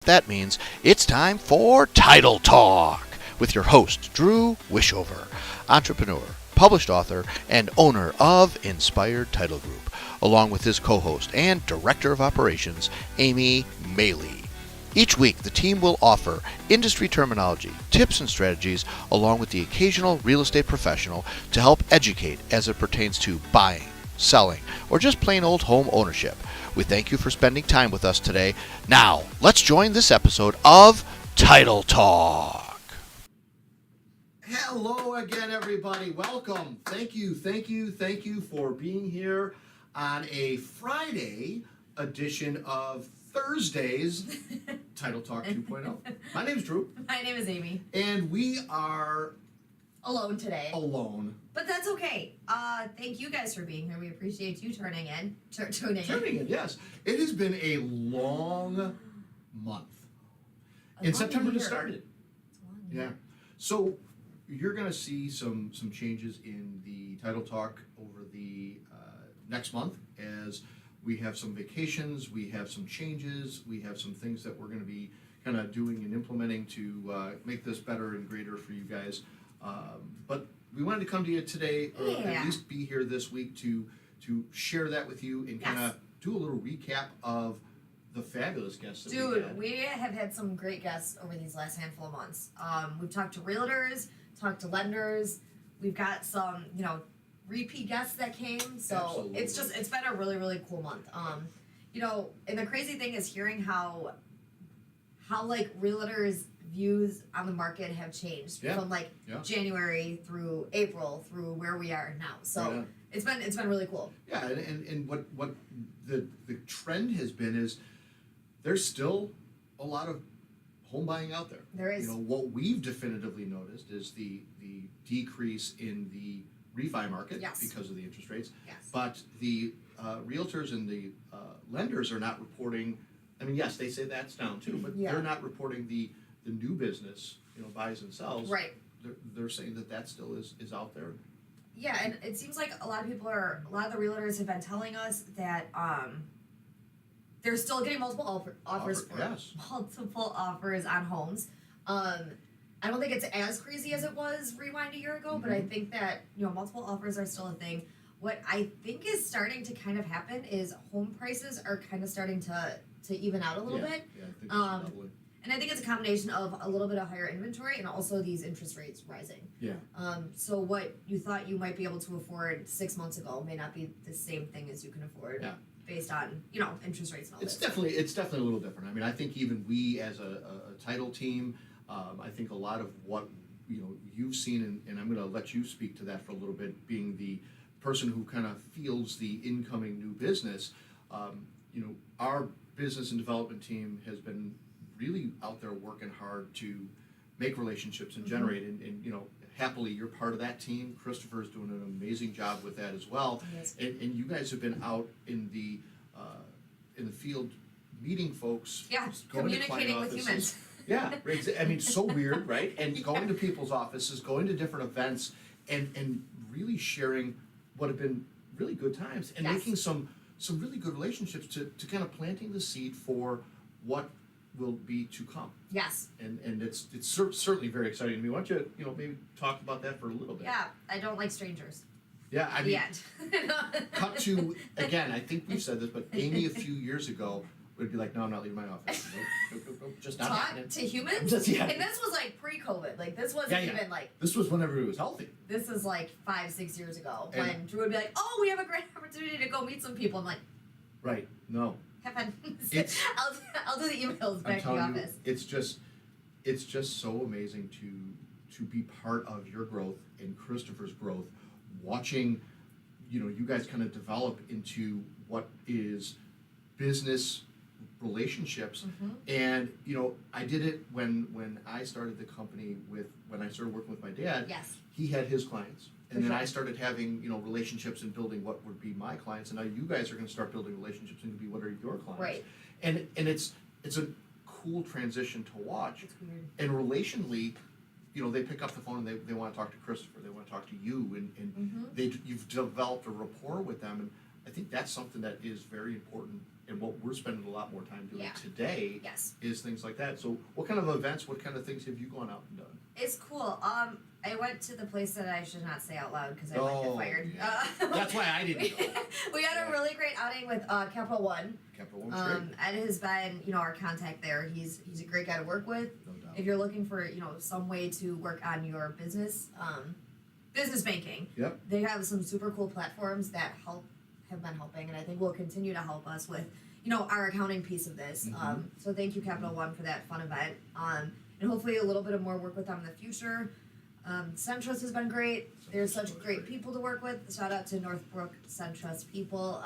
that means. It's time for Title Talk with your host, Drew Wishover, entrepreneur, published author, and owner of Inspired Title Group, along with his co-host and director of operations, Amy Maley. Each week, the team will offer industry terminology, tips and strategies, along with the occasional real estate professional to help educate as it pertains to buying, selling, or just plain old home ownership. We thank you for spending time with us today. Now, let's join this episode of Title Talk. Hello again, everybody. Welcome. Thank you for being here on a Friday edition of Thursday's Title Talk 2.0. My name is Drew. My name is Amy. And we are alone today. Alone. But that's okay. Thank you guys for being here. We appreciate you tuning in. Tuning in, yes. It has been a long month. In September it started. Yeah. So you're going to see some changes in the Title Talk over the next month as we have some vacations, we have some changes, we have some things that we're going to be kind of doing and implementing to make this better and greater for you guys. But we wanted to come to you today, or at least be here this week to share that with you and kind of do a little recap of the fabulous guests that we have had some great guests over these last handful of months. We've talked to realtors, talked to lenders. We've got some, repeat guests that came. So Absolutely. It's been a really, really cool month. And the crazy thing is hearing how like realtors' views on the market have changed from January through April through where we are now. So it's been really cool. Yeah, and what the trend has been is there's still a lot of home buying out there. There is. What we've definitively noticed is the decrease in the refi market because of the interest rates. Yes. But the realtors and the lenders are not reporting. I mean, yes, they say that's down too, but they're not reporting the new business, buys and sells. Right. They're saying that still is out there. Yeah, and it seems like a lot of the realtors have been telling us that they're still getting multiple offers multiple offers on homes. I don't think it's as crazy as it was rewind a year ago, but I think that multiple offers are still a thing. What I think is starting to kind of happen is home prices are kind of starting to even out a little bit. Yeah, I think so, and I think it's a combination of a little bit of higher inventory and also these interest rates rising. Yeah. So what you thought you might be able to afford 6 months ago may not be the same thing as you can afford based on, interest rates and all It's definitely a little different. I mean, I think even we as a title team, I think a lot of what, you've seen, and I'm going to let you speak to that for a little bit, being the person who kind of feels the incoming new business. Our business and development team has been really out there working hard to make relationships and generate, and happily you're part of that team. Christopher's doing an amazing job with that as well. Yes. And you guys have been out in the field meeting folks, communicating with humans. Yeah, I mean, so weird, right? And going to people's offices, going to different events, and really sharing what have been really good times, and making some really good relationships to kind of planting the seed for what will be to come. Yes. And it's certainly very exciting to me. Why don't you maybe talk about that for a little bit? Yeah, I don't like strangers. Yeah, I mean, cut to, again, I think we've said this, but Amy a few years ago would be like, no, I'm not leaving my office. Nope, just not happening. Talk to humans? And this was like pre-COVID. Like this wasn't even like... This was when everybody was healthy. This is like 5-6 years ago when Drew would be like, oh, we have a great opportunity to go meet some people. I'm like... Right, no. Have fun. I'll do the emails back to the office. It's just so amazing to be part of your growth and Christopher's growth, watching, you guys kind of develop into what is business relationships. And I did it when I started the company when I started working with my dad. Yes. He had his clients, and then I started having relationships and building what would be my clients, and now you guys are going to start building relationships and be what are your clients. Right. And it's a cool transition to watch. It's weird. And relationally, they pick up the phone and they want to talk to Christopher, they want to talk to you, and you've developed a rapport with them, and I think that's something that is very important and what we're spending a lot more time doing Yeah. today Yes. is things like that. So what kind of events, what kind of things have you gone out and done? It's cool. I went to the place that I should not say out loud because I might Oh, get fired. yeah. That's why I didn't go. We had Yeah. a really great outing with Capital One. Capital One's great. Ed has been, our contact there. He's a great guy to work with. No doubt. If you're looking for, some way to work on your business, business banking, Yep. they have some super cool platforms that have been helping, and I think will continue to help us with, our accounting piece of this. Mhm. So thank you, Capital One, for that fun event. And hopefully a little bit of more work with them in the future. SunTrust has been great. There's such SunTrust great great. people to work with. Shout out to Northbrook SunTrust people.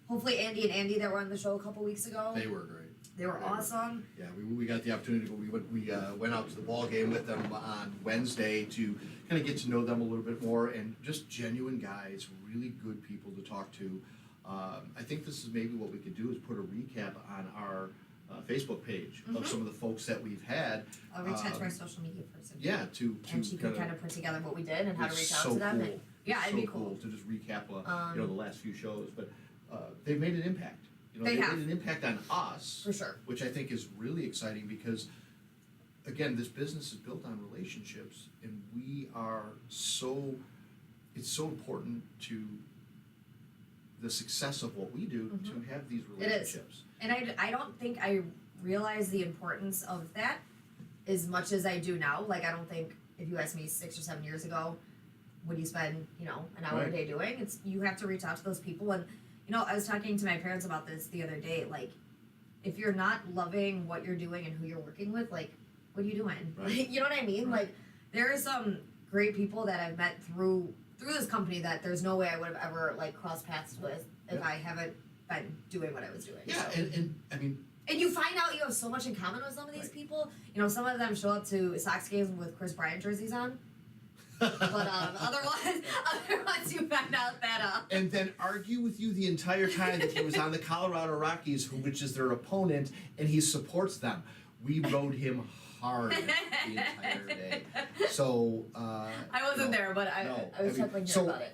Hopefully Andy that were on the show a couple weeks ago. They were great. They were awesome. Yeah, we got the opportunity to go. We went out to the ball game with them on Wednesday to kind of get to know them a little bit more, and just genuine guys, really good people to talk to. I think this is maybe what we could do is put a recap on our Facebook page Mhm. of some of the folks that we've had. I'll reach out to our social media person. Yeah, to And she could kind of put together what we did and how to it's reach out so to them. cool. And, yeah, it'd so be cool. to just recap Um, the last few shows, but they've made an impact. They have. Made an impact on us, For sure. which I think is really exciting because, again, this business is built on relationships, and it's so important to the success of what we do to have these Mm-hmm. It is. relationships. And I don't think I realize the importance of that as much as I do now. Like, I don't think if you asked me 6 or 7 years ago, what do you spend, an hour a Right. day doing? You have to reach out to those people. And, I was talking to my parents about this the other day. Like, if you're not loving what you're doing and who you're working with, like, what are you doing? Right. Like, you know what I mean? Right. Like, there are some great people that I've met through this company that there's no way I would have ever, crossed paths with if Yeah. I haven't been doing what I was doing. Yeah, So. and I mean, And you find out you have so much in common with some of these Right. people. Some of them show up to Sox games with Chris Bryant jerseys on. But otherwise you find out that and then argue with you the entire time that he was on the Colorado Rockies, which is their opponent, and he supports them. We rode him hard the entire day. So I wasn't no, there, but I was mean, chuckling here so about it.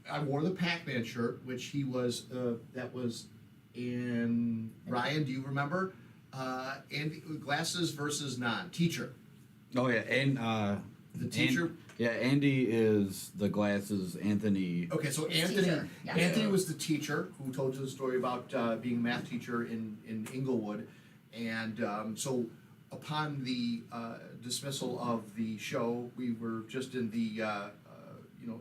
I wore the Pac-Man shirt, which he was that was in Ryan. Do you remember? Andy, glasses versus non-teacher. Oh yeah, and The teacher. Andy is the glasses. Anthony. Okay, so He's Anthony. teacher, yeah. Anthony was the teacher who told you the story about being a math teacher in Inglewood, and so upon the dismissal of the show, we were just in the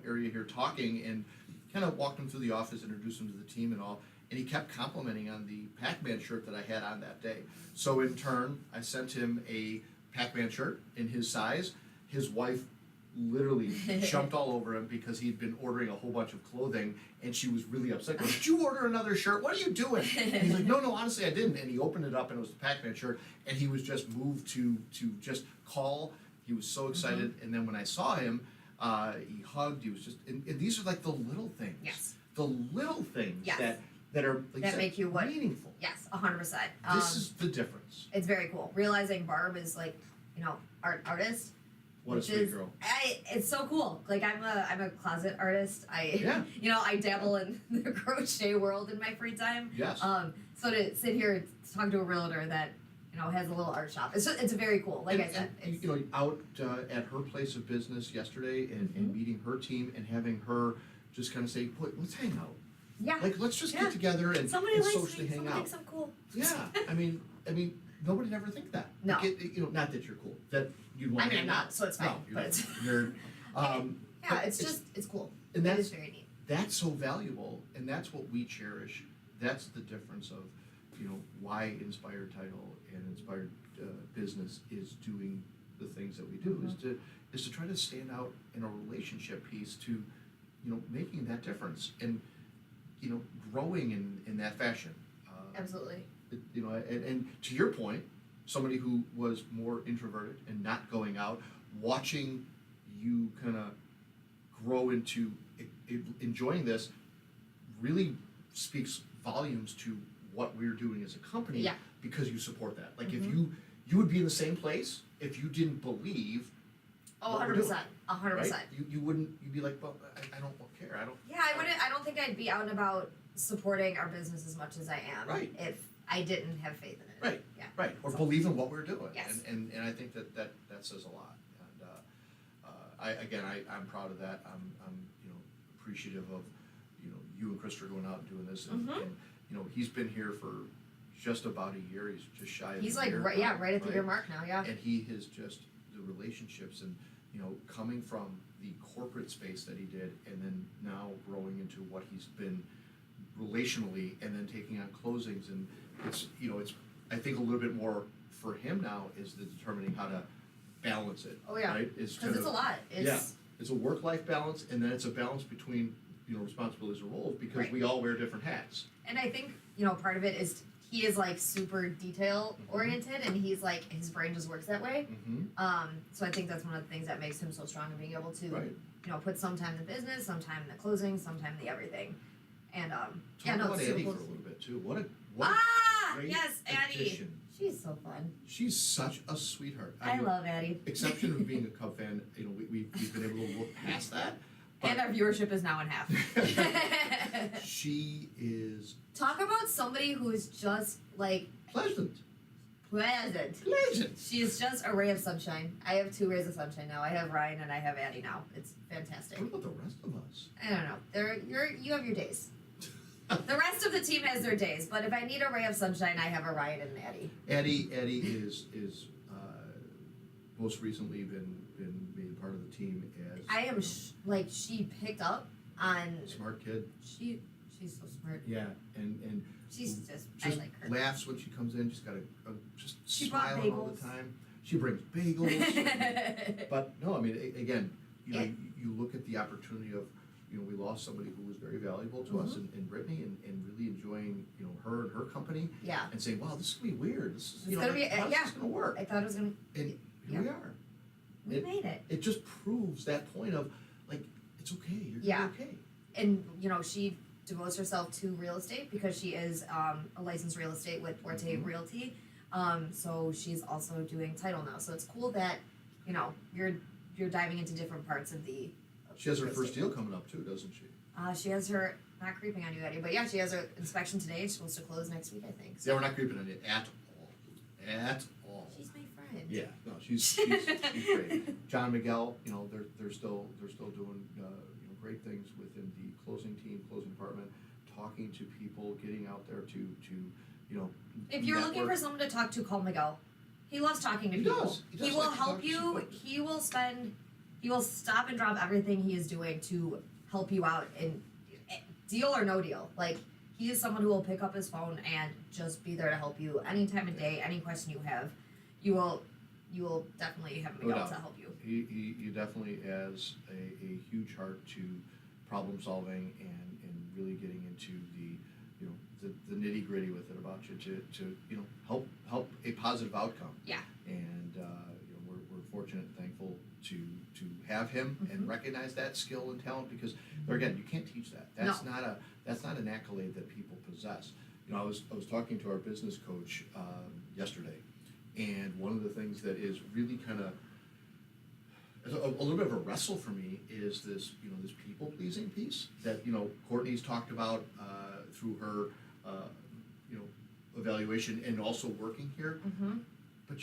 area here talking, and kind of walked him through the office, introduced him to the team and all, and he kept complimenting on the Pac-Man shirt that I had on that day. So in turn, I sent him a Pac-Man shirt in his size. His wife literally jumped all over him because he'd been ordering a whole bunch of clothing, and she was really upset. Goes, "Did you order another shirt? What are you doing?" And he's like, no, honestly, I didn't. And he opened it up, and it was the Pac-Man shirt, and he was just moved to just call. He was so excited, and then when I saw him, he hugged. He was just, and these are like the little things. Yes. The little things Yes. that are like That make you what- meaningful. Yes, 100%. This is the difference. It's very cool. Realizing Barb is artist. What a which sweet is, girl. It's so cool. Like I'm a closet artist. Yeah. I dabble in the crochet world in my free time. Yes. So to sit here and talk to a realtor that has a little art shop, it's very cool. Like I said, it's, out at her place of business yesterday and Mm-hmm. meeting her team and having her just kind of say, "Boy, let's hang out. yeah. Like, let's just Yeah. get together and, Somebody and likes socially me. hang Somebody out." thinks I'm cool. Yeah, I mean, nobody'd ever think that. No. Like, not that you're cool. That you'd want I to mean, hang I'm out. not, so it's No, fine, you're but not. it's- You're, Yeah, but it's cool. and It that's is very neat. that's so valuable, and that's what we cherish. That's the difference of, why Inspired Title and Inspired Business is doing the things that we do Mm-hmm. is to try to stand out in a relationship piece to, making that difference and, growing in that fashion. Absolutely. And to your point, somebody who was more introverted and not going out, watching you kind of grow into enjoying this really speaks volumes to what we're doing as a company. Yeah. Because you support that. Like if Mhm. you would be in the same place if you didn't believe. Oh, what we're 100%. doing, 100%. right? You'd be like, well, I don't care. I don't. Yeah, I don't think I'd be out and about supporting our business as much as I am. Right. If I didn't have faith in it. Right. Yeah. Right, or So- believe in what we're doing. Yes. And I think that says a lot. And, I'm proud of that. I'm, appreciative of, you and Chris are going out and doing this. And, Mhm. and, he's been here for just about a year. He's just shy of He's a like, year. right, now, right at the year mark now, yeah. And he has just, the relationships and, coming from the corporate space that he did and then now growing into what he's been relationally and then taking on closings, and it's, I think a little bit more for him now is the determining how to balance it. Oh, yeah. Right? Because it's a lot. It's, It's a work-life balance, and then it's a balance between, responsibilities and roles, because Right. we all wear different hats. And I think, part of it is he is like super detail oriented and he's like, his brain just works that way. Mm-hmm. So I think that's one of the things that makes him so strong in being able to, Right. put some time in the business, some time in the closing, some time in the everything. And, Talk it's about super Eddie cool. for a little bit too. What a great Yes, Addie. addition. She's so fun. She's such a sweetheart. I mean, love Addie. exception of being a Cub fan, we've been able to look past that. And our viewership is now in half. She is Talk about somebody who is just like pleasant. pleasant. Pleasant. She is just a ray of sunshine. I have 2 rays of sunshine now. I have Ryan and I have Addie now. It's fantastic. What about the rest of us? I don't know. You have your days. The rest of the team has their days, but if I need a ray of sunshine, I have a Ryan and an Addie. Eddie is most recently been made part of the team as I am she picked up on smart kid. she's so smart. Yeah, and She's just I just like her. laughs when she comes in. She's got a just She brought smiling all the bagels. time. She brings bagels. But no, I mean, again, It- you look at the opportunity of, we lost somebody who was very valuable to us in Brittany, and really enjoying, her and her company, Yeah. and saying, wow, this is gonna be weird. This is, It's gonna be- how's yeah. this gonna work? I thought it was gonna And yeah. here we are. we It- made it. It just proves that point of, like, it's okay, you're gonna Yeah. be okay. And she devotes herself to real estate because she is a licensed real estate with Forte Mhm. Realty. So she's also doing title now. So it's cool that you're diving into different parts of the. She has her real first estate. deal coming up too, doesn't she? She has her not creeping on you, Eddie, but yeah, she has her inspection today. She's supposed to close next week, I think. Yeah, we're not creeping on it at all. At all. She's my friend. Yeah, no, she's great. John Miguel, they're still doing great things within the closing team, closing department, talking to people, getting out there to If you're looking for network. someone to talk to, call Miguel. He loves talking to He people. does. He does He like will to help talk to some you. folks. He will stop and drop everything he is doing to help you out in deal or no deal. Like, he is someone who will pick up his phone and just be there to help you any time of day, any question you have. You will definitely have No Miguel doubt. to help you. He definitely has a huge heart to problem solving and really getting into the nitty gritty with it about you to help a positive outcome. Yeah. And we're fortunate and thankful to have him and Mhm. recognize that skill and talent, because there again, you can't teach that. That's not an accolade that people possess. I was talking to our business coach yesterday, and one of the things that is really kind of a little bit of a wrestle for me is this this people pleasing piece that Courtney's talked about through her evaluation and also working here. Mm-hmm. But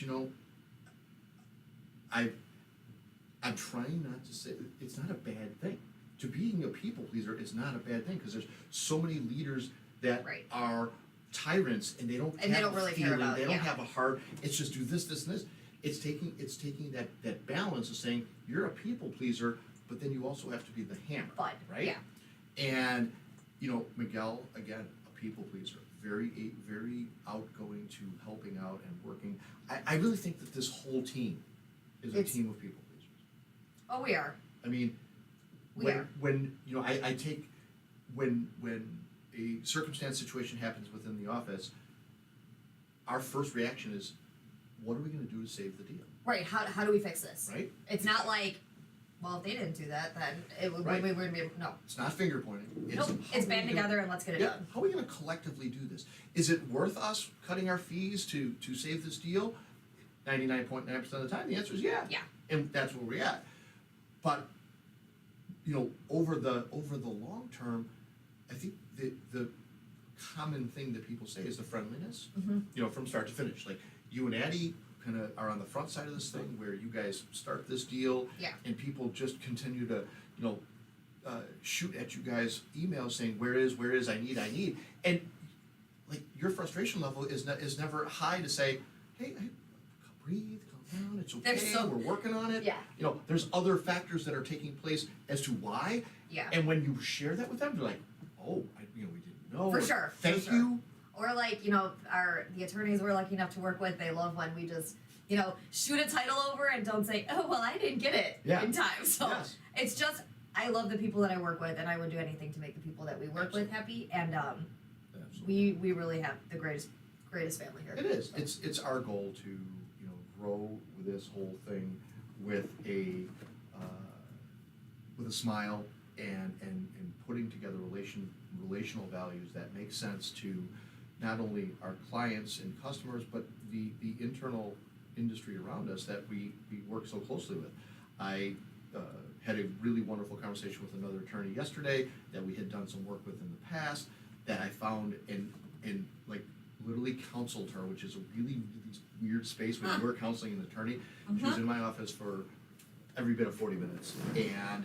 I'm trying not to say it's not a bad thing. To being a people pleaser is not a bad thing, because there's so many leaders that Right. are tyrants and they don't And they have don't a really care feeling, about- they don't yeah. have a heart. It's just do this, this, and this. It's taking that balance of saying you're a people pleaser, but then you also have to be the hammer, Bud, right? yeah. And Miguel, again, a people pleaser, very outgoing to helping out and working. I really think that this whole team is a It's- team of people pleasers. Oh, we are. I mean, We when are. when I take when a circumstance situation happens within the office, our first reaction is, what are we going to do to save the deal, Right. How do we fix this? right? It's not like, well, if they didn't do that, then Right. we wouldn't be. No. It's not finger pointing. Nope. how It's are band we gonna- together and let's get it Yeah, done. how are we going to collectively do this? Is it worth us cutting our fees to save this deal? 99.9% of the time, the answer is yeah. Yeah. And that's where we're at. But over the long term, I think the common thing that people say is the friendliness, Mhm. you know, from start to finish. Like, you and Addie kind of are on the front side of this thing, where you guys start this deal, Yeah. and people just continue to, you know, shoot at you guys emails saying, where is, I need, and like, your frustration level is never high to say, hey, breathe, calm down, it's okay, There's so- we're working on it. Yeah. You know, there's other factors that are taking place as to why, Yeah. and when you share that with them, they're like, oh, we didn't know. For or, sure, for Thank sure. you. Or like, the attorneys we're lucky enough to work with, they love when we just, shoot a title over and don't say, oh, well, I didn't get it Yeah. in time. So Yes. it's just, I love the people that I work with, and I would do anything to make the people that we work with happy. And Absolutely. we really have the greatest family here. It is. It's our goal to, grow this whole thing with a smile and putting together relational values that make sense to not only our clients and customers, but the internal industry around us that we work so closely with. I had a really wonderful conversation with another attorney yesterday that we had done some work with in the past, that I found and like literally counseled her, which is a really weird space when you're counseling an attorney. She was in my office for every bit of 40 minutes, and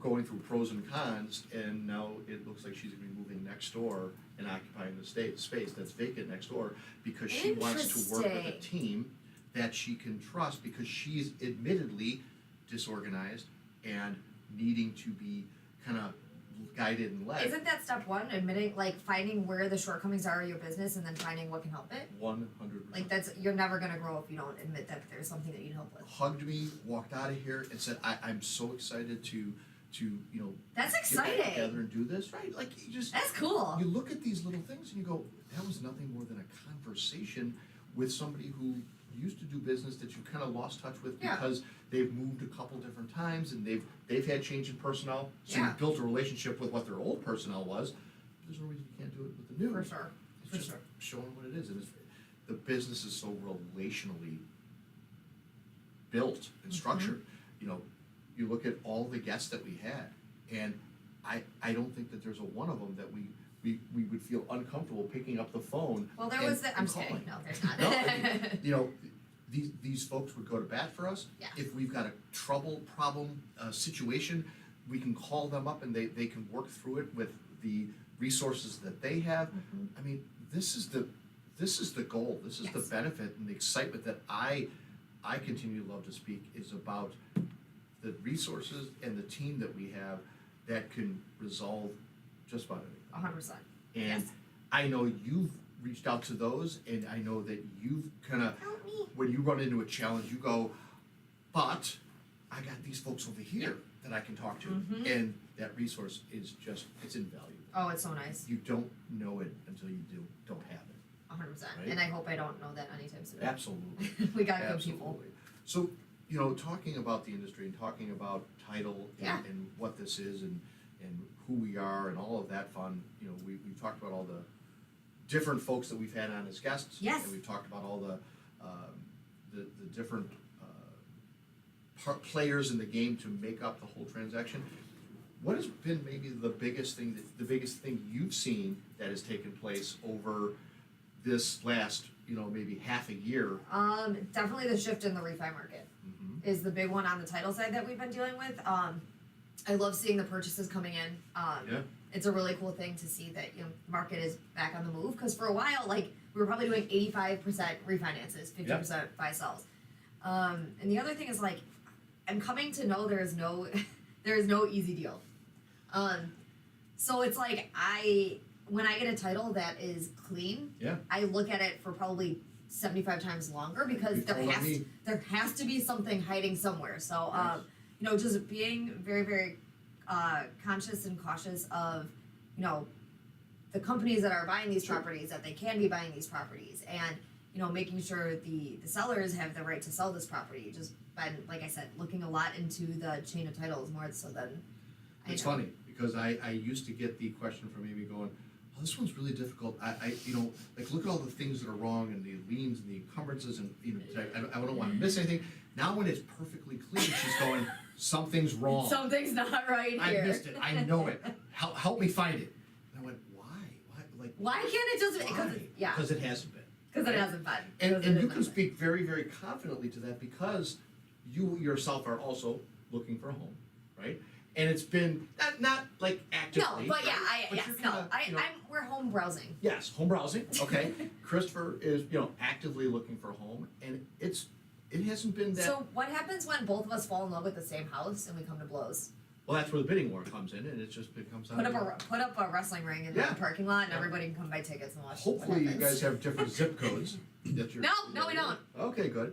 going through pros and cons, and now it looks like she's gonna be moving next door and occupying the space that's vacant next door, because she wants to work with a Interesting. team that she can trust, because she's admittedly disorganized and needing to be kind of guided and led. Isn't that step one? Admitting, finding where the shortcomings are in your business and then finding what can help it? 100%. You're never gonna grow if you don't admit that there's something that you need help with. Hugged me, walked out of here, and said, I'm so excited to That's get back exciting. together and do this, right? Like, you just, That's cool. you look at these little things and you go, that was nothing more than a conversation with somebody who used to do business that you kind of lost touch with, Yeah. because they've moved a couple different times and they've had change in personnel, so Yeah. you've built a relationship with what their old personnel was. There's no reason you can't do it with the new. For sure. It's For just sure. showing what it is, and the business is so relationally built and structured. You look at all the guests that we had, and I don't think that there's a one of them that we would feel uncomfortable picking up the phone. Well, there and- was the. I'm and just kidding. calling. No, there's not. No, these folks would go to bat for us. Yeah. If we've got a problem, situation, we can call them up and they can work through it with the resources that they have. Mhm. I mean, this is the goal. This is the Yes. benefit and the excitement that I continue to love to speak, is about the resources and the team that we have that can resolve just about anything. 100%. And Yes. I know you've reached out to those, and I know that you've kind of, Help me. when you run into a challenge, you go, but I got these folks over here that I can talk to. Mhm. And that resource is just, it's invaluable. Oh, it's so nice. You don't know it until you don't have it. 100%. Right? And I hope I don't know that anytime soon. Absolutely. We got good people. Absolutely. So, talking about the industry and talking about title Yeah. and what this is and who we are and all of that fun, we've talked about all the different folks that we've had on as guests. Yes. And we've talked about all the different players in the game to make up the whole transaction. What has been maybe the biggest thing you've seen that has taken place over this last, maybe half a year? Definitely the shift in the refi market Mm-hmm. is the big one on the title side that we've been dealing with. I love seeing the purchases coming in. Yeah. It's a really cool thing to see that the market is back on the move, because for a while, we were probably doing 85% refinances, 50% buy sells. And the other thing is I'm coming to know there is no easy deal. So it's when I get a title that is clean, Yeah. I look at it for probably 75 times longer, because You told me. there has to be something hiding somewhere. So just being very, very conscious and cautious of the companies that are buying these Sure. properties, that they can be buying these properties, and making sure the sellers have the right to sell this property. Just been, like I said, looking a lot into the chain of titles more so than It's funny, because I used to get the question from Amy going, oh, this one's really difficult. I look at all the things that are wrong and the liens and the encumbrances and, I don't want to miss anything. Now when it's perfectly clean, she's going, something's wrong. Something's not right here. I missed it. I know it. Help me find it. And I went, why? Like, Why can't it just? Because yeah. Because it hasn't been. Because it hasn't been. And, 'Cause and it you is can not. speak very, very confidently to that because you yourself are also looking for a home, right? And it's been not like actively. No, but yeah, right? But yes, you're no, kinda, we're home browsing. Yes, home browsing. Okay, Christopher is actively looking for a home, and it hasn't been that. So what happens when both of us fall in love with the same house and we come to blows? Well, that's where the bidding war comes in, and it just becomes. Put up a wrestling ring in Yeah. the parking lot, and Yeah. everybody can come buy tickets and watch. Hopefully, what you happens. guys have different zip codes. That you're, No, we don't. Okay, good.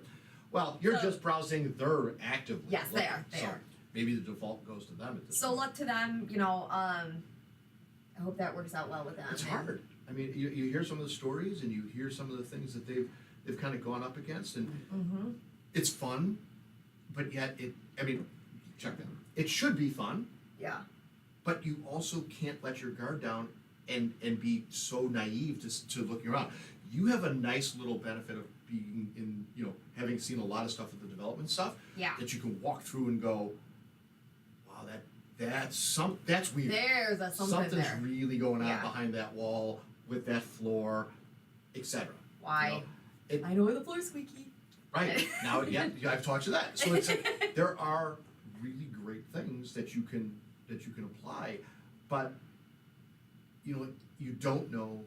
Well, you're So- just browsing their actively. Yes, they looking, are, they so are. Maybe the default goes to them at this So point. luck to them, I hope that works out well with them. It's and- hard. I mean, you hear some of the stories and you hear some of the things that they've kind of gone up against, and Mm-hmm. it's fun, but yet check that. It should be fun, Yeah. but you also can't let your guard down and be so naive to looking around. You have a nice little benefit of being in, having seen a lot of stuff with the development stuff, Yeah. that you can walk through and go, wow, that's weird. There's a something Something's there. really going on Yeah. behind that wall with that floor, etc. Why? It- I know the floor's squeaky. Right now, yeah, I've taught you that. So it's there are really great things that you can apply, but you don't know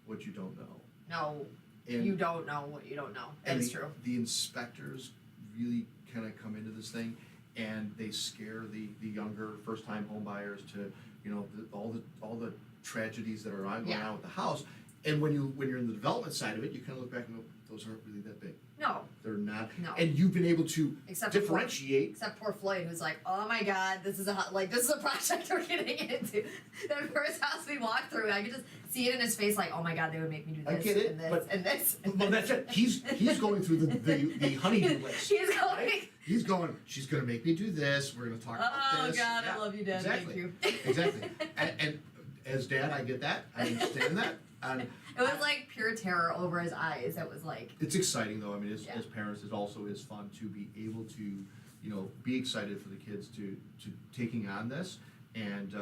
what you don't know. No, And, you don't know what you don't know. and That's the, true. The inspectors really kind of come into this thing, and they scare the younger first time home buyers to all the tragedies that are going Yeah. on with the house. And when you're in the development side of it, you kind of look back and go, those aren't really that big. No, They're not. No. And you've been able to except for differentiate. except poor Floyd, who's like, oh my god, this is a project we're getting into. That first house we walked through, I could just see it in his face, like, oh my god, they would make me do I this get it, and this but- and this. And Well, this. that's it. He's going through the honeydew list. He's going. Right? He's going. She's going to make me do this. We're going to talk about Oh this. god, Yeah, I love you, Dad. Exactly. Thank you. Exactly. And as dad, I get that. I understand that. And It was like pure terror over his eyes. It was like, it's exciting though. I mean, Yeah. as parents, it also is fun to be able to, be excited for the kids to taking on this. And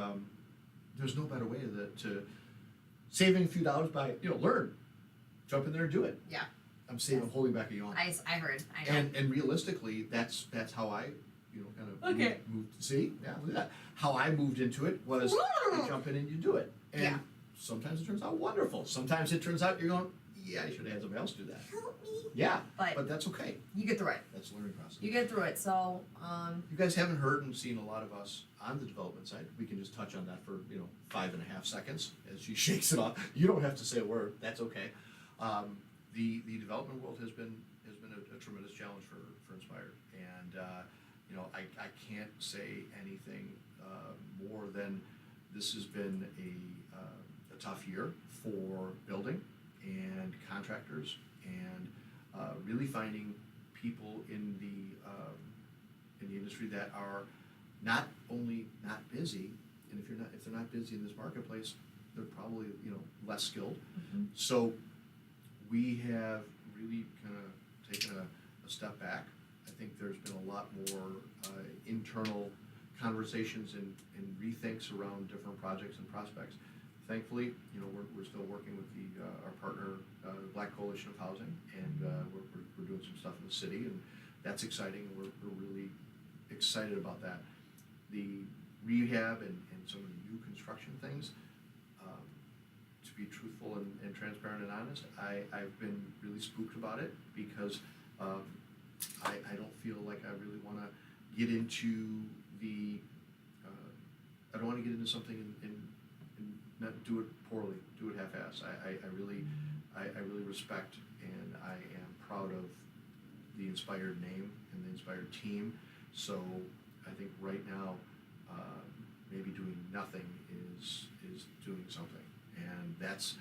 there's no better way to saving a few dollars by learn, jump in there and do it. Yeah. I'm saving. I'm holding back a yawn. I heard. I know. And realistically, that's how I, kind of Okay. moved. See, yeah, look at that. How I moved into it was you jump in and you do it. And Yeah. sometimes it turns out wonderful. Sometimes it turns out you're going, yeah, I should have had somebody else do that. Help me. Yeah, But but that's okay. you get through it. That's the learning process. You get through it. So, You guys haven't heard and seen a lot of us on the development side. We can just touch on that for 5.5 seconds as she shakes it off. You don't have to say a word. That's okay. The development world has been a tremendous challenge for Inspired, and I can't say anything more than this has been a tough year for building and contractors, and really finding people in the industry that are not only not busy, and if they're not busy in this marketplace, they're probably less skilled. Mhm. So we have really kind of taken a step back. I think there's been a lot more internal conversations and rethinks around different projects and prospects. Thankfully, we're still working with our partner, Black Coalition of Housing, and we're doing some stuff in the city, and that's exciting. And we're really excited about that. The rehab and some of the new construction things. To be truthful and transparent and honest, I've been really spooked about it because I don't feel like I really want to get into I don't want to get into something and not do it poorly, do it half-assed. I really respect and I am proud of the Inspired name and the Inspired team. So I think right now, maybe doing nothing is doing something. And that's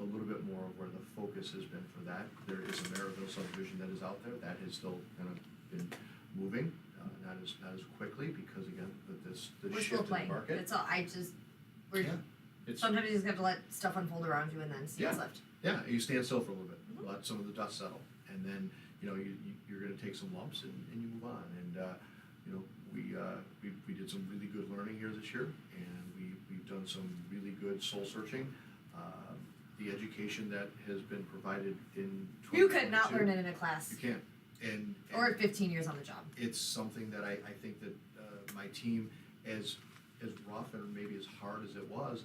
a little bit more of where the focus has been for that. There is a Maryville subdivision that is out there that has still kind of been moving, not as quickly because again, we're still shift in the playing. market. That's all. We're Yeah, it's sometimes you just have to let stuff unfold around you and then see what's Yeah. left. yeah. You stand still for a little bit, Mhm. let some of the dust settle, and then you're going to take some lumps and you move on. And you know, we did some really good learning here this year, and we've done some really good soul searching. The education that has been provided in 2022. You could not learn it in a class. You can't. And Or 15 years on the job. it's something that I think that my team, as rough and maybe as hard as it was,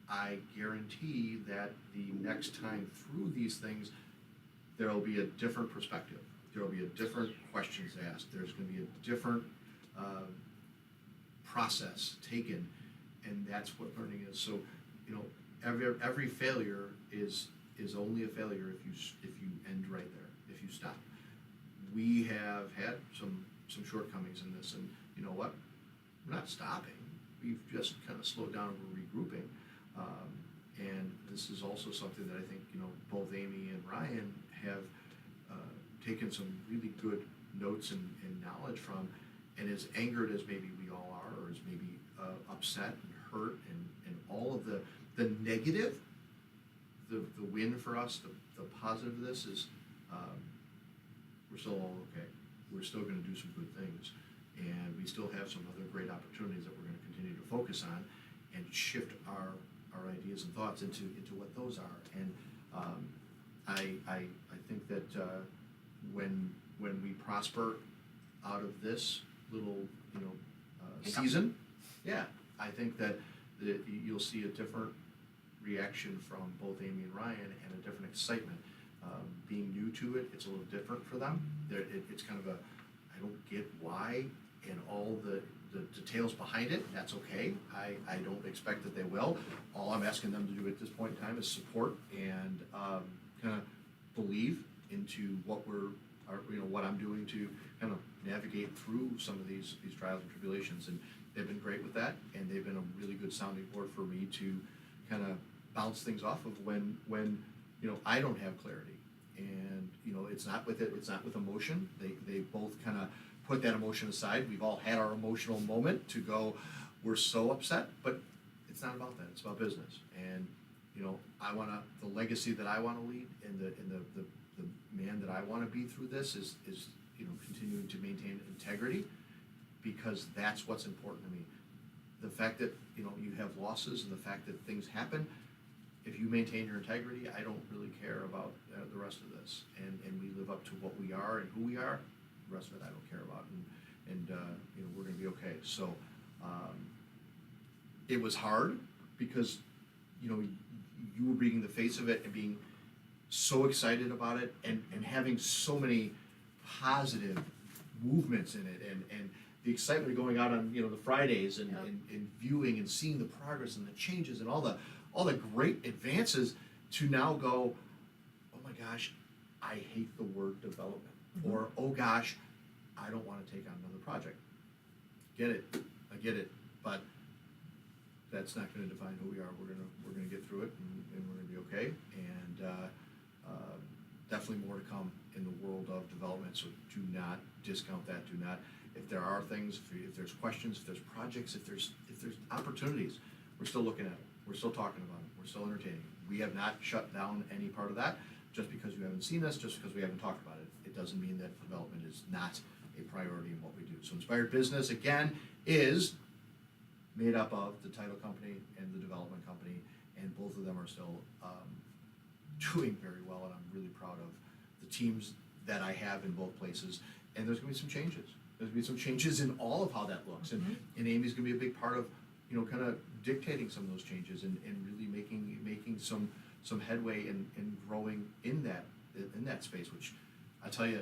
I guarantee that the next time through these things, there will be a different perspective. There will be a different questions asked. There's going to be a different process taken, and that's what learning is. So, you know, every failure is only a failure if you end right there, if you stop. We have had some shortcomings in this, and you know what? We're not stopping. We've just kind of slowed down and we're regrouping. And this is also something that I think, you know, both Amy and Ryan have taken some really good notes and knowledge from, and as angered as maybe we all are, or as maybe upset and hurt and all of the negative, the win for us, the positive of this is we're still all okay. We're still going to do some good things, and we still have some other great opportunities that we're going to continue to focus on and shift our ideas and thoughts into what those are. And I think that when we prosper out of this little season, yeah, I think that you'll see a different reaction from both Amy and Ryan, and a different excitement. Being new to it, it's a little different for them. It's kind of a, I don't get why, and all the details behind it. That's okay. I don't expect that they will. All I'm asking them to do at this point in time is support and kind of believe into what what I'm doing to kind of navigate through some of these trials and tribulations. And they've been great with that, and they've been a really good sounding board for me to kind of bounce things off of when I don't have clarity. And it's not with emotion. They both kind of put that emotion aside. We've all had our emotional moment to go, we're so upset, but it's not about that. It's about business. And the legacy that I want to lead, and the man that I want to be through this is continuing to maintain integrity, because that's what's important to me. The fact that you have losses, and the fact that things happen, if you maintain your integrity, I don't really care about the rest of this, and we live up to what we are and who we are. The rest of it I don't care about, and we're going to be okay. So it was hard, because you were being the face of it and being so excited about it, and having so many positive movements in it, and the excitement of going out on the Fridays and viewing and seeing the progress and the changes and all the great advances, to now go, oh my gosh, I hate the word development, Mm-hmm. or oh gosh, I don't want to take on another project. I get it, but that's not going to define who we are. We're gonna get through it, and we're gonna be okay. And definitely more to come in the world of development. So do not discount that. Do not. If there are things, if there's questions, if there's projects, if there's opportunities, we're still looking at it. We're still talking about it. We're still entertaining it. We have not shut down any part of that. Just because you haven't seen us, just because we haven't talked about it, it doesn't mean that development is not a priority in what we do. So Inspired Business, again, is made up of the title company and the development company, and both of them are still doing very well, and I'm really proud of the teams that I have in both places. And there's going to be some changes. There's going to be some changes in all of how that looks, and Amy's going to be a big part of kind of dictating some of those changes, and really making some headway and growing in that space, which I tell you,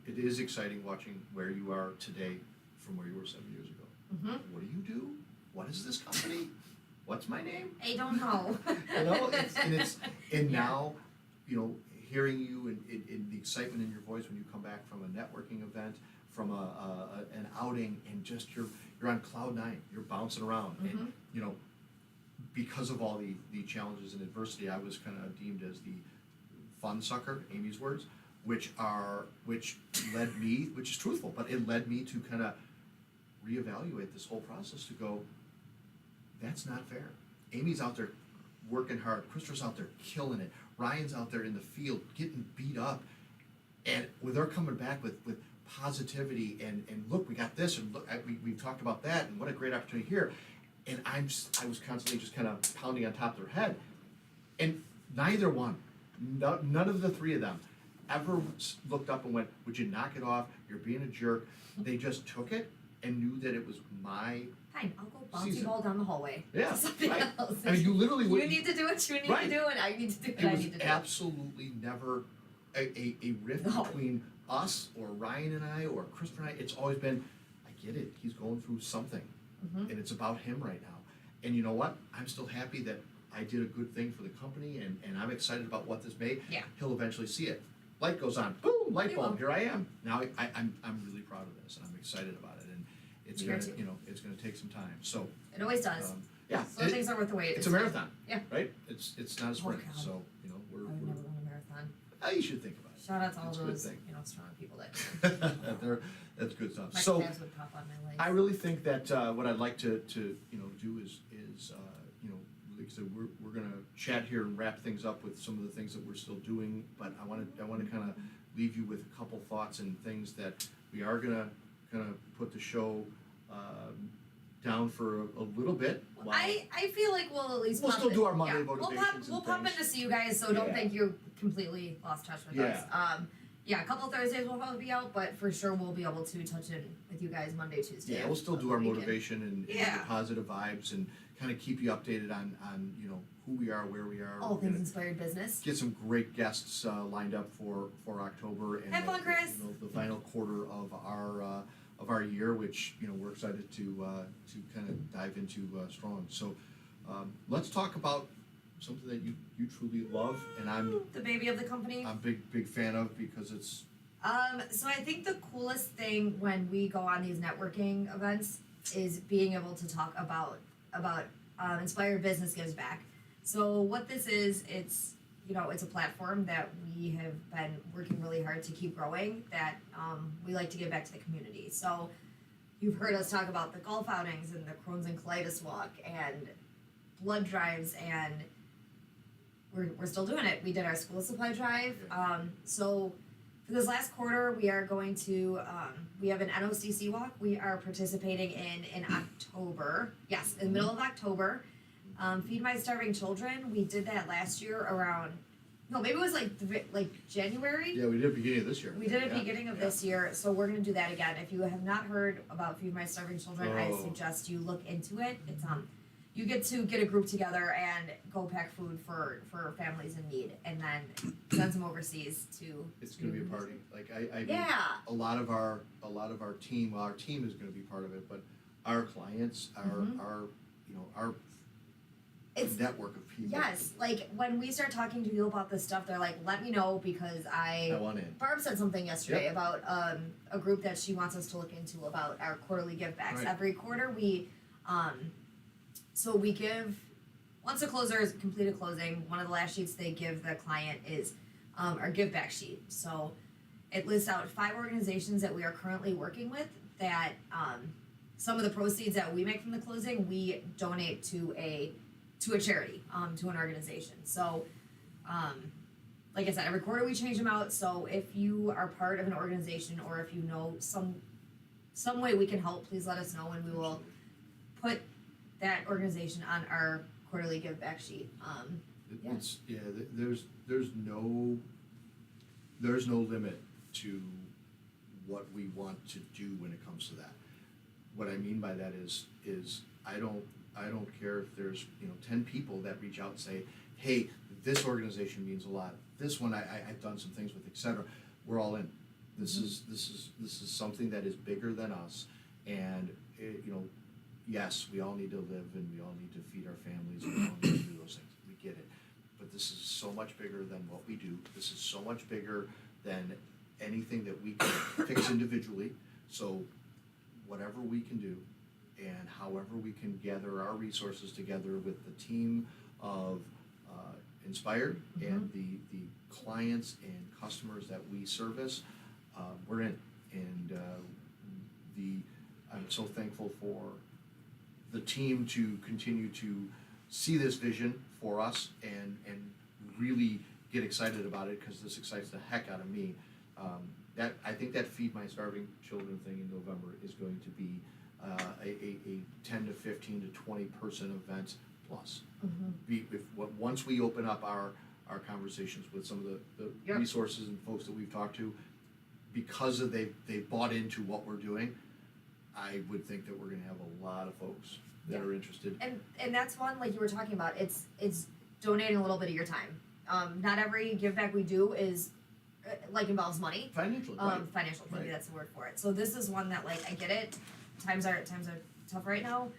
it is exciting watching where you are today from where you were 7 years ago. Mm-hmm. What do you do? What is this company? What's my name? I don't know. Now, hearing you and the excitement in your voice when you come back from a networking event, from an outing, and just you're on cloud nine, you're bouncing around, and because of all the challenges and adversity, I was kind of deemed as the fun sucker, Amy's words, which led me, which is truthful, but it led me to kind of reevaluate this whole process, to go, that's not fair. Amy's out there working hard, Christopher's out there killing it, Ryan's out there in the field getting beat up, and they're coming back with positivity and look, we got this, and look, we've talked about that, and what a great opportunity here. And I was constantly just kind of pounding on top of their head. And neither one, none of the three of them ever looked up and went, would you knock it off? You're being a jerk. They just took it and knew that it was my, Fine, I'll go bouncy Season. ball down the hallway. Yeah, To something right. else. I mean, you literally You would. need to do what you need Right. to do, and I need to do what It I was need to do. absolutely never a rift No. between us or Ryan and I or Chris and I. It's always been, I get it, he's going through something, Mhm. and it's about him right now. And you know what? I'm still happy that I did a good thing for the company, and I'm excited about what this made. Yeah. He'll eventually see it. Light goes on, boom, light He bulb, will. here I am. Now I'm really proud of this, and I'm excited about it, and it's Me here gonna, too. you know, it's gonna take some time, so. It always does. Yeah, Some things are worth the wait. it's a marathon. Yeah. Right? It's not a sprint, God. so, you know, I would we're, never run a marathon. you should think about it. Shout out to all It's a good those, thing. strong people that That's good stuff. my So, calves would pop on my legs. I really think that, what I'd like to, do is, like I said, we're gonna chat here and wrap things up with some of the things that we're still doing, but I wanna kind of leave you with a couple thoughts and things that we are gonna put the show, down for a little bit. while- I feel like we'll at least We'll pop still in- do our Monday yeah, motivations We'll and pop in things. to see you guys, so don't Yeah. think you completely lost touch with us. A couple Thursdays will probably be out, but for sure we'll be able to touch in with you guys Monday, Tuesday. Yeah, we'll still of do the our weekend. motivation and Yeah. the positive vibes and kind of keep you updated on who we are, where we are. All We're things gonna inspired business. get some great guests lined up for October and Have fun, Chris. the final quarter of our year, which we're excited to kind of dive into strong. So let's talk about something that you truly love, and I'm The baby of the company. a big fan of because it's So I think the coolest thing when we go on these networking events is being able to talk about Inspired Business Gives Back. So what this is, it's a platform that we have been working really hard to keep growing. That we like to give back to the community. So you've heard us talk about the golf outings and the Crohn's and Colitis Walk and blood drives, and we're still doing it. We did our school supply drive. So for this last quarter, we are going to, we have an NOCC walk we are participating in October. Yes, in the middle of October. Feed My Starving Children, we did that last year around, no, maybe it was like January. we did beginning of this year. We did it Yeah, beginning of yeah. this year, so we're gonna do that again. If you have not heard about Feed My Starving Children, I Oh. suggest you look into it. It's you get to get a group together and go pack food for families in need, and then send them overseas to. It's gonna be a party. Like I mean, Yeah. a lot of our team. Well, our team is gonna be part of it, but our clients, our It's network of people. yes, like when we start talking to people about this stuff, they're like, "Let me know because I want in. Barb said something yesterday about a group that she wants us to look into about our quarterly give backs. Right. Every quarter we so we give once a closer is complete a closing, one of the last sheets they give the client is our give back sheet. So it lists out 5 organizations that we are currently working with that some of the proceeds that we make from the closing we donate to a charity, to an organization. So like I said, every quarter we change them out. So if you are part of an organization or if you know some way we can help, please let us know and we will put that organization on our quarterly give back sheet. Yeah. It's there's no limit to what we want to do when it comes to that. What I mean by that is I don't care if there's 10 people that reach out and say, hey, this organization means a lot. This one I've done some things with, etc. We're all in. This is something that is bigger than us, and yes, we all need to live and we all need to feed our families and we all need to do those things. We get it, but this is so much bigger than what we do. This is so much bigger than anything that we can fix individually. So whatever we can do and however we can gather our resources together with the team of Inspired and the clients and customers that we service, we're in. And I'm so thankful for the team to continue to see this vision for us and really get excited about it because this excites the heck out of me. I think that Feed My Starving Children thing in November is going to be a 10 to 15 to 20 person event plus. Once we open up our conversations with some of the Yep. resources and folks that we've talked to, because of they've bought into what we're doing, I would think that we're gonna have a lot of folks that Yeah. are interested. And that's one, like you were talking about, it's donating a little bit of your time. Not every give back we do is like involves money. Financially, right. Financial, maybe Right. that's the word for it. So this is one that, like, I get it, times are tough right now.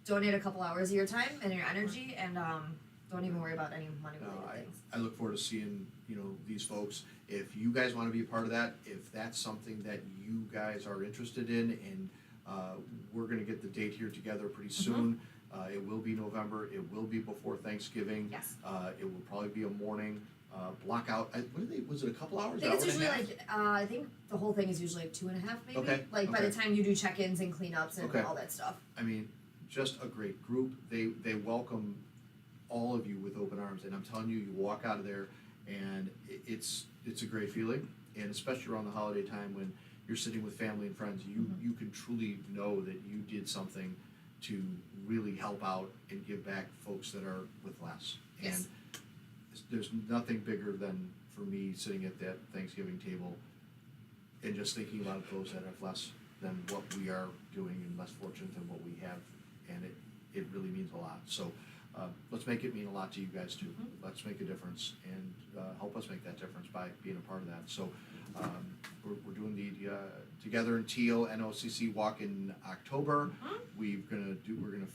Donate a couple hours of your time and your energy, and don't even worry about any money related things. I look forward to seeing, these folks. If you guys wanna be a part of that, if that's something that you guys are interested in, and we're gonna get the date here together pretty soon. It will be November, it will be before Thanksgiving. Yes. It will probably be a morning, block out, was it a couple hours? I think it's hour and a usually half? I think the whole thing is usually like 2.5 maybe. Okay, Like by okay. the time you do check-ins and cleanups and Okay. all that stuff. I mean, just a great group. They welcome all of you with open arms, and I'm telling you, you walk out of there, and it's a great feeling. And especially around the holiday time when you're sitting with family and friends, you can truly know that you did something to really help out and give back folks that are with less. Yes. And there's nothing bigger than, for me, sitting at that Thanksgiving table and just thinking about those that have less than what we are doing and less fortunate than what we have, and it really means a lot. So let's make it mean a lot to you guys too. Let's make a difference and help us make that difference by being a part of that. So we're doing the Together in Teal NOCC walk in October. We're gonna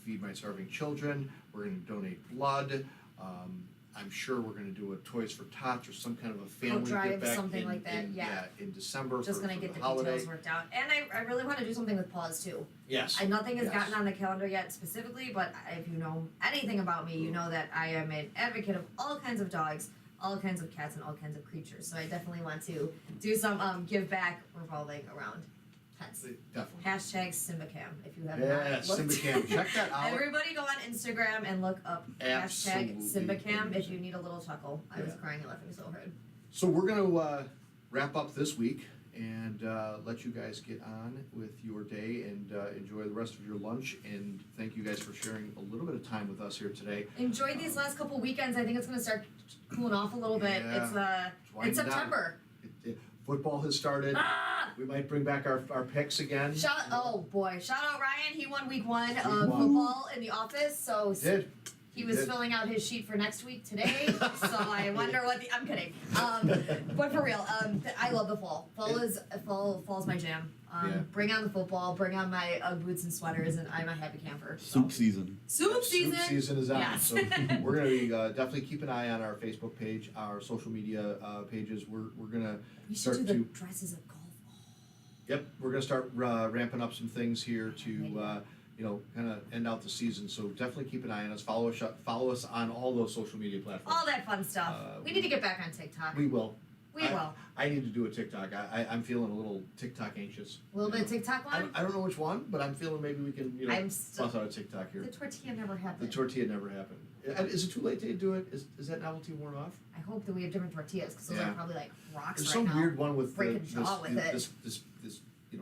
feed my starving children. We're gonna donate blood. I'm sure we're gonna do a Toys for Tots or some kind of a family drive, give back something like that, yeah. in December Just for gonna get the the holiday. details worked out. And I really wanna do something with Paws too. Yes. Nothing has Yes. gotten on the calendar yet specifically, but if you know anything about me, you know that I am an advocate of all kinds of dogs, all kinds of cats, and all kinds of creatures. So I definitely want to do some give back revolving around pets. Definitely. Hashtag SimbaCam if you have Yeah, not looked. SimbaCam. Check that out. Everybody go on Instagram and look up hashtag Absolutely. SimbaCam if you need a little chuckle. I was Yeah. crying and laughing so hard. So we're gonna wrap up this week and let you guys get on with your day and enjoy the rest of your lunch. And thank you guys for sharing a little bit of time with us here today. Enjoy these last couple weekends. I think it's gonna start cooling off a little bit. Yeah. It's September. Football has started. Ah! We might bring back our picks again. Shout out Ryan. He won week one Week of one. football in the office. So He did. he was did. filling out his sheet for next week today. So I wonder what I'm kidding. But for real, I love the fall. Fall's my jam. Yeah. Bring on the football. Bring on my UGG boots and sweaters, and I'm a happy camper. Soup season. Soup season. Soup season is on. Yes. So we're gonna be definitely keep an eye on our Facebook page, our social media pages. We're gonna We should start do the to. dresses of golf. Yep, we're gonna start ramping up some things here to kind of end out the season. So definitely keep an eye on us. Follow us on all those social media platforms. All that fun stuff. We need to get back on TikTok. We will. We will. I need to do a TikTok. I'm feeling a little TikTok anxious. A little bit of TikTok one. I don't know which one, but I'm feeling maybe we can I'm still- bust out a TikTok here. The tortilla never The happened. tortilla never happened. Is it too late to do it? Is that novelty worn off? I hope that we have different tortillas because those Yeah. are probably like rocks There's right some now. weird one with Break a this, jaw with it. this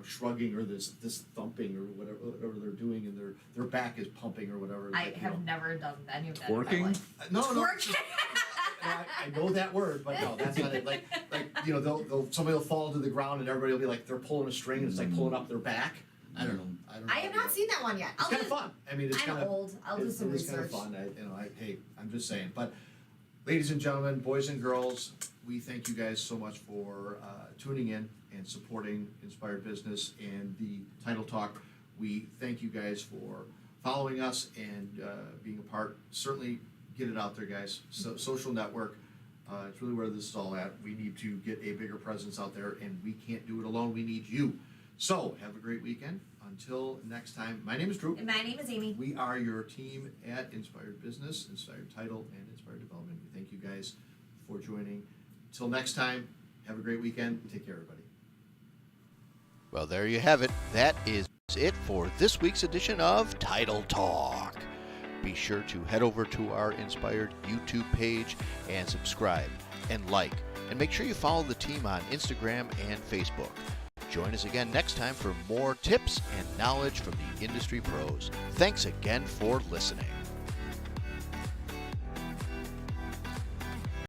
shrugging or this thumping or whatever they're doing, and their back is pumping or whatever. I have never done any of that. Twerking? In my life. No. Twerking. I know that word, but no, that's not it. Like somebody will fall to the ground and everybody will be like they're pulling a string and it's like pulling up their back. I don't know. I have not seen that one yet. It's kind of fun. I mean, it's I'm kind of old. I'll do some It's kind of research. fun. Hey, I'm just saying. But ladies and gentlemen, boys and girls, we thank you guys so much for tuning in and supporting Inspired Business and the Title Talk. We thank you guys for following us and being a part. Certainly get it out there, guys. So, social network, it's really where this is all at. We need to get a bigger presence out there, and we can't do it alone. We need you. So have a great weekend. Until next time, my name is Drew. And my name is Amy. We are your team at Inspired Business, Inspired Title, and Inspired Development. We thank you guys for joining. Until next time, have a great weekend. Take care, everybody. Well, there you have it. That is it for this week's edition of Title Talk. Be sure to head over to our Inspired YouTube page and subscribe and like And make sure you follow the team on Instagram and Facebook. Join us again next time for more tips and knowledge from the industry pros. Thanks again for listening.